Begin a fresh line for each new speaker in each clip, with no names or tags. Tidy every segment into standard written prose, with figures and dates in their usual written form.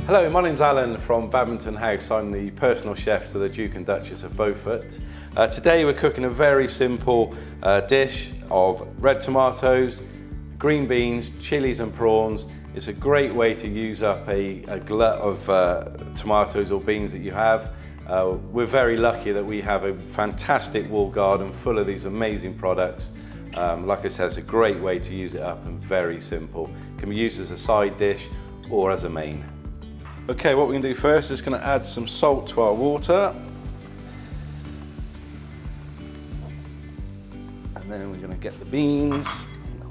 Hello, my name's Alan from Badminton House. I'm the personal chef to the Duke and Duchess of Beaufort. Today we're cooking a very simple dish of red tomatoes, green beans, chilies and prawns. It's a great way to use up a glut of tomatoes or beans that you have. We're very lucky that we have a fantastic wall garden full of these amazing products. Like I said, it's a great way to use it up and very simple. It can be used as a side dish or as a main. Okay, what we're going to do first is going to add some salt to our water. And then we're going to get the beans,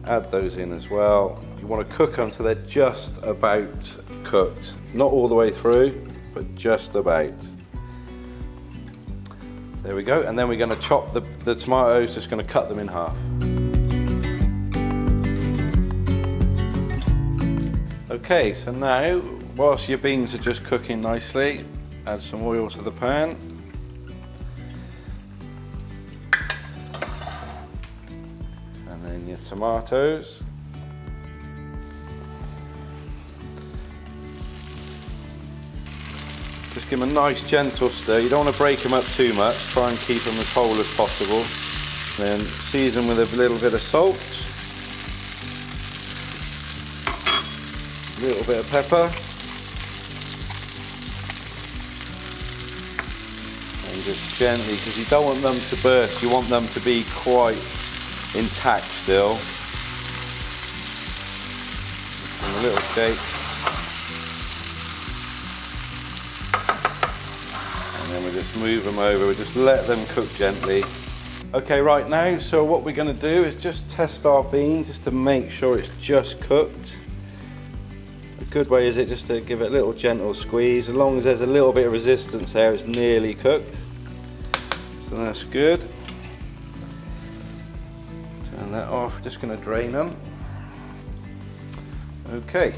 add those in as well. You want to cook until they're just about cooked. Not all the way through, but just about. There we go, and then we're going to chop the tomatoes, just going to cut them in half. Okay, so now, whilst your beans are just cooking nicely, add some oil to the pan. And then your tomatoes. Just give them a nice gentle stir. You don't want to break them up too much. Try and keep them as whole as possible. Then season with a little bit of salt. A little bit of pepper. And just gently, because you don't want them to burst, you want them to be quite intact still. And a little shake. And then we just move them over, we just let them cook gently. Okay, right now, so what we're going to do is just test our bean just to make sure it's just cooked. A good way is it just to give it a little gentle squeeze. As long as there's a little bit of resistance there, it's nearly cooked. So that's good. Turn that off, just going to drain them. Okay.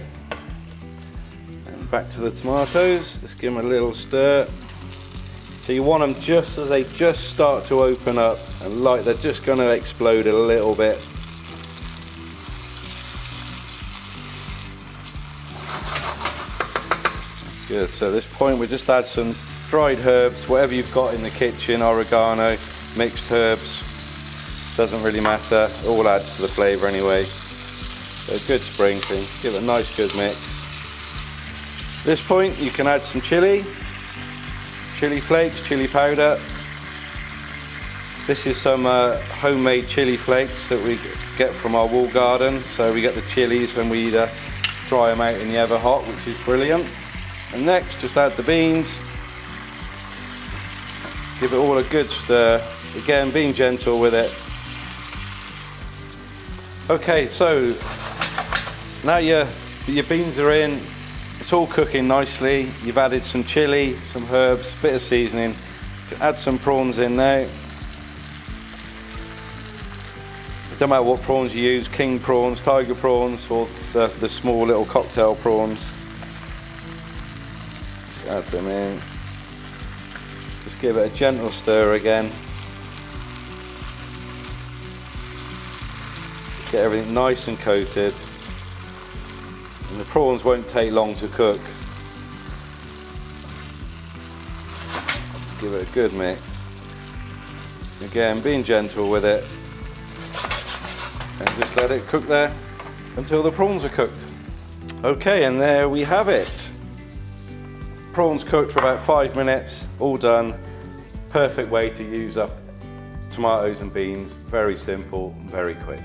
And back to the tomatoes, just give them a little stir. So you want them just as they just start to open up and like they're just going to explode a little bit. Good, so at this point we just add some dried herbs, whatever you've got in the kitchen, oregano, mixed herbs, doesn't really matter, all adds to the flavour anyway. So a good sprinkling, give it a nice good mix. At this point you can add some chili flakes, chili powder. This is some homemade chili flakes that we get from our wall garden. So we get the chilies and we dry them out in the Everhot, which is brilliant. And next, just add the beans. Give it all a good stir. Again, being gentle with it. Okay, so now your beans are in. It's all cooking nicely. You've added some chili, some herbs, bit of seasoning. Add some prawns in now. It doesn't matter what prawns you use, king prawns, tiger prawns, or the small little cocktail prawns. Just add them in. Just give it a gentle stir again. Get everything nice and coated. And the prawns won't take long to cook. Give it a good mix. Again, being gentle with it. And just let it cook there until the prawns are cooked. Okay, and there we have it. Prawns cooked for about 5 minutes, all done. Perfect way to use up tomatoes and beans. Very simple, very quick.